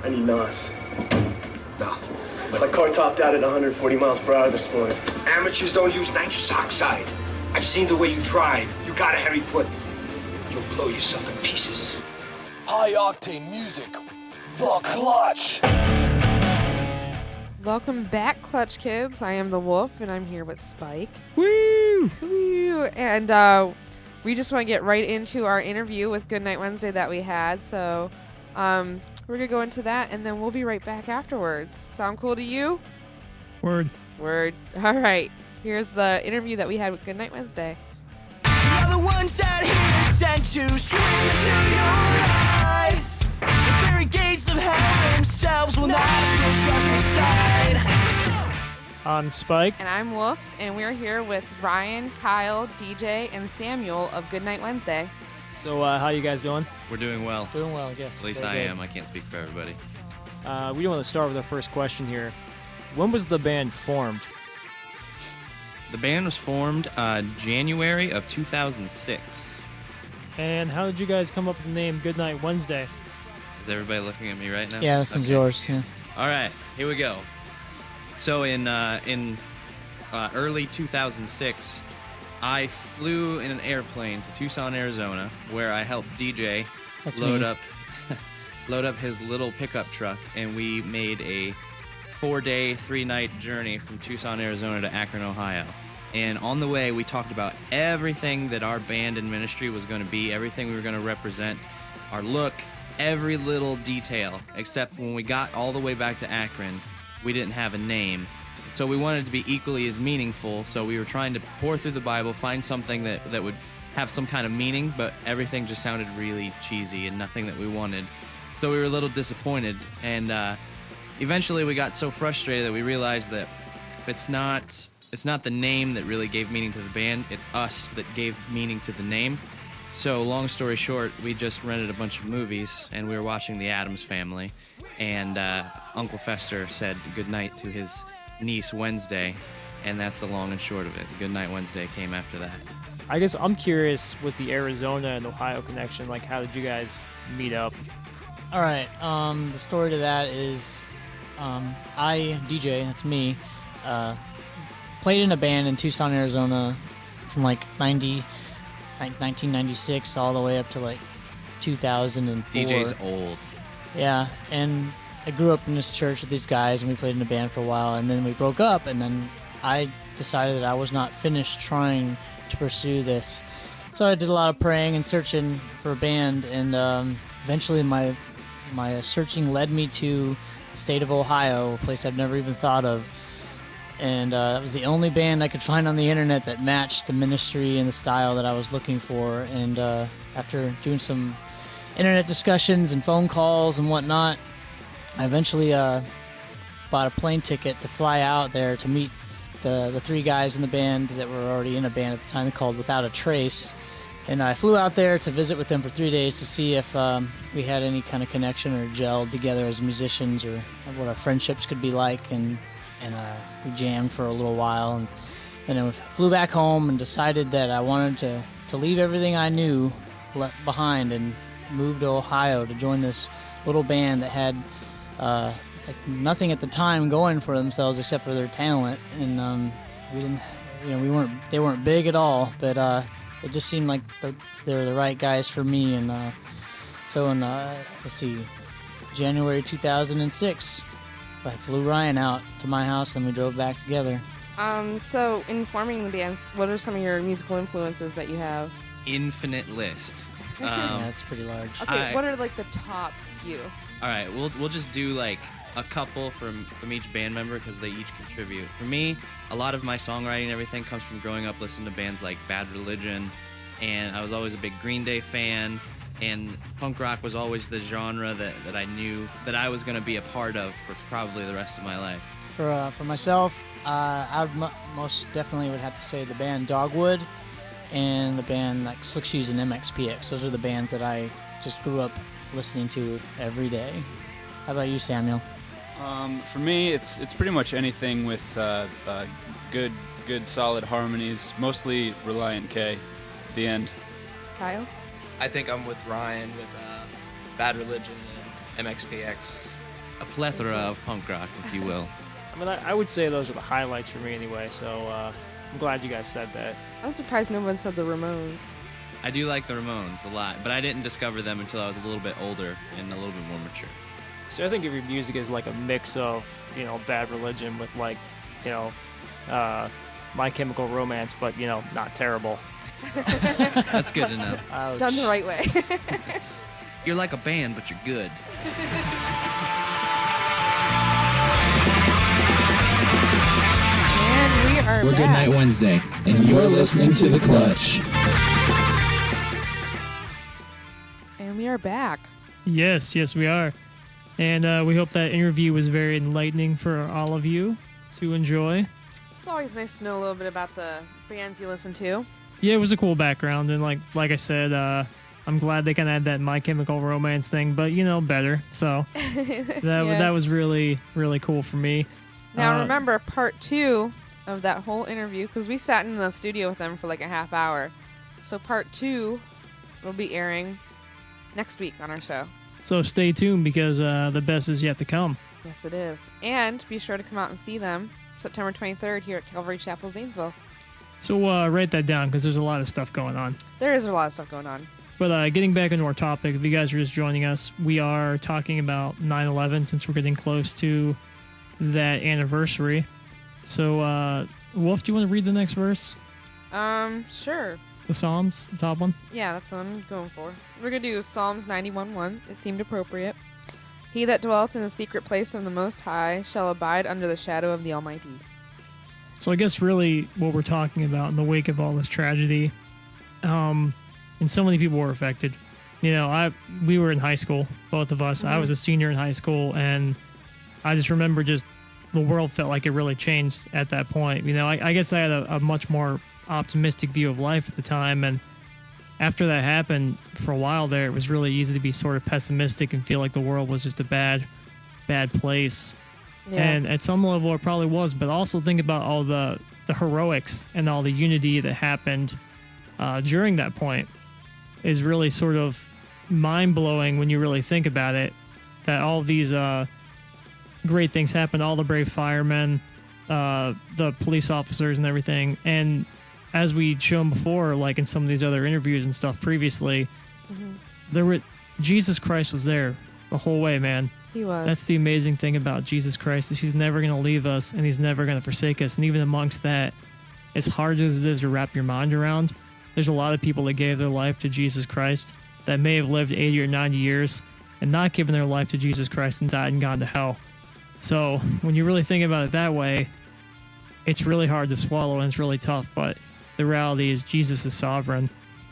I need NOS. No. My car topped out at 140 miles per hour this morning. Amateurs don't use nitrous oxide. I've seen the way you drive. You got a heavy foot. You'll blow yourself in pieces. High-octane music. The Clutch. Welcome back, Clutch Kids. I am the Wolf, and I'm here with Spike. Woo! Woo! And we just want to get right into our interview with Goodnight Wednesday that we had. So we're going to go into that, and then we'll be right back afterwards. Sound cool to you? Word. Word. All right. Here's the interview that we had with Goodnight Wednesday. You're the ones out here sent to scream into your lives. The very gates of hell themselves will not push us aside. I'm Spike. And I'm Wolf, and we're here with Ryan, Kyle, DJ, and Samuel of Goodnight Wednesday. So how you guys doing? We're doing well. Doing well, I guess. At least Very I good. am. I can't speak for everybody. We want to start with our first question here. When was the band formed? The band was formed January of 2006. And how did you guys come up with the name Goodnight Wednesday? Is everybody looking at me right now? Yeah, this one's yours. Yeah. All right, here we go. So in early 2006, I flew in an airplane to Tucson, Arizona, where I helped DJ That's load me. up his little pickup truck, and we made a 4-day, 3-night journey from Tucson, Arizona to Akron, Ohio. And on the way, we talked about everything that our band and ministry was going to be, everything we were going to represent, our look, every little detail, except when we got all the way back to Akron, we didn't have a name. So we wanted it to be equally as meaningful, so we were trying to pour through the Bible, find something that would have some kind of meaning, but everything just sounded really cheesy and nothing that we wanted. So we were a little disappointed, and eventually we got so frustrated that we realized that it's not the name that really gave meaning to the band, it's us that gave meaning to the name. So long story short, we just rented a bunch of movies, and we were watching The Addams Family, and Uncle Fester said goodnight to his niece Wednesday, and that's the long and short of it. Goodnight Wednesday came after that. I guess I'm curious with the Arizona and Ohio connection, like how did you guys meet up? All right. The story to that is, I DJ. That's me. Played in a band in Tucson, Arizona, from like 1996 all the way up to like 2004. DJ's old. Yeah, and I grew up in this church with these guys, and we played in a band for a while, and then we broke up, and then I decided that I was not finished trying to pursue this. So I did a lot of praying and searching for a band, and eventually my searching led me to the state of Ohio, a place I've never even thought of. And that was the only band I could find on the internet that matched the ministry and the style that I was looking for. And after doing some internet discussions and phone calls and whatnot, I eventually bought a plane ticket to fly out there to meet the three guys in the band that were already in a band at the time called Without a Trace. And I flew out there to visit with them for 3 days to see if we had any kind of connection or gelled together as musicians, or what our friendships could be like. And we jammed for a little while, and then I flew back home and decided that I wanted to leave everything I knew left behind and move to Ohio to join this little band that had like nothing at the time going for themselves except for their talent. And we didn't, they weren't big at all, but it just seemed like they're the right guys for me. And so in January 2006. I flew Ryan out to my house, and we drove back together. So in forming the bands, what are some of your musical influences that you have? Infinite list. Yeah, that's pretty large. Okay, what are like the top few? All right, we'll just do like a couple from each band member because they each contribute. For me, a lot of my songwriting and everything comes from growing up listening to bands like Bad Religion, and I was always a big Green Day fan. And punk rock was always the genre that I knew that I was going to be a part of for probably the rest of my life. For myself, I would most definitely would have to say the band Dogwood and the band like Slick Shoes and MXPX. Those are the bands that I just grew up listening to every day. How about you, Samuel? For me, it's pretty much anything with good solid harmonies, mostly Reliant K at the end. Kyle? I think I'm with Ryan with Bad Religion and MXPX. a plethora of punk rock, if you will. I mean, I would say those are the highlights for me anyway, so I'm glad you guys said that. I was surprised no one said the Ramones. I do like the Ramones a lot, but I didn't discover them until I was a little bit older and a little bit more mature. So I think of your music as like a mix of, Bad Religion with like, My Chemical Romance, but, not terrible. That's good to know. Ouch. Done the right way. You're like a band, but you're good. And we are We're back. Goodnight Wednesday, and you're listening to The Clutch. And we are back. Yes, we are. And we hope that interview was very enlightening for all of you to enjoy. It's always nice to know a little bit about the bands you listen to. Yeah, it was a cool background, and like I said, I'm glad they kind of had that My Chemical Romance thing, but better. So that was really, really cool for me. Now remember part 2 of that whole interview, because we sat in the studio with them for like a half hour. So part 2 will be airing next week on our show. So stay tuned, because the best is yet to come. Yes, it is. And be sure to come out and see them September 23rd here at Calvary Chapel, Zanesville. So write that down, because there's a lot of stuff going on. There is a lot of stuff going on. But getting back into our topic, if you guys are just joining us, we are talking about 9/11, since we're getting close to that anniversary. So, Wolf, do you want to read the next verse? Sure. The Psalms, the top one? Yeah, that's what I'm going for. We're going to do Psalms 91:1. It seemed appropriate. He that dwelleth in the secret place of the Most High shall abide under the shadow of the Almighty. So I guess really what we're talking about in the wake of all this tragedy, and so many people were affected. We were in high school, both of us. Mm-hmm. I was a senior in high school, and I just remember the world felt like it really changed at that point. I guess I had a much more optimistic view of life at the time, and after that happened, for a while there, it was really easy to be sort of pessimistic and feel like the world was just a bad place. Yeah. And at some level it probably was, but also think about all the heroics and all the unity that happened during that point is really sort of mind-blowing when you really think about it, that all these great things happened, all the brave firemen, the police officers and everything. And as we'd shown before, like in some of these other interviews and stuff previously, Jesus Christ was there the whole way, man. He was. That's the amazing thing about Jesus Christ, is he's never going to leave us, and he's never going to forsake us. And even amongst that, as hard as it is to wrap your mind around, there's a lot of people that gave their life to Jesus Christ that may have lived 80 or 90 years and not given their life to Jesus Christ and died and gone to hell. So when you really think about it that way, it's really hard to swallow and it's really tough. But the reality is Jesus is sovereign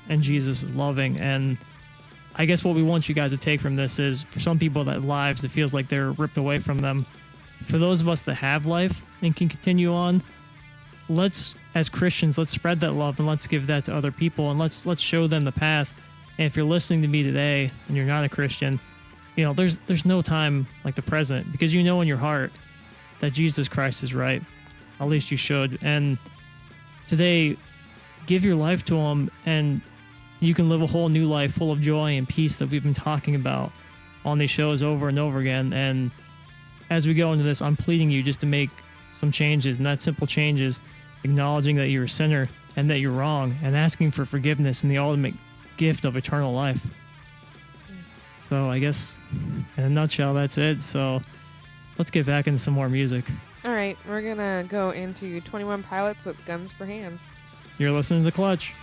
and Jesus is loving. And I guess what we want you guys to take from this is, for some people that lives, it feels like they're ripped away from them. For those of us that have life and can continue on, as Christians, let's spread that love and let's give that to other people, and let's show them the path. And if you're listening to me today and you're not a Christian, there's no time like the present, because you know in your heart that Jesus Christ is right. At least you should. And today, give your life to him, and you can live a whole new life full of joy and peace that we've been talking about on these shows over and over again. And as we go into this, I'm pleading you just to make some changes, and that simple change is acknowledging that you're a sinner and that you're wrong, and asking for forgiveness and the ultimate gift of eternal life. So I guess in a nutshell, that's it. So let's get back into some more music. All right, we're going to go into 21 Pilots with Guns for Hands. You're listening to The Clutch.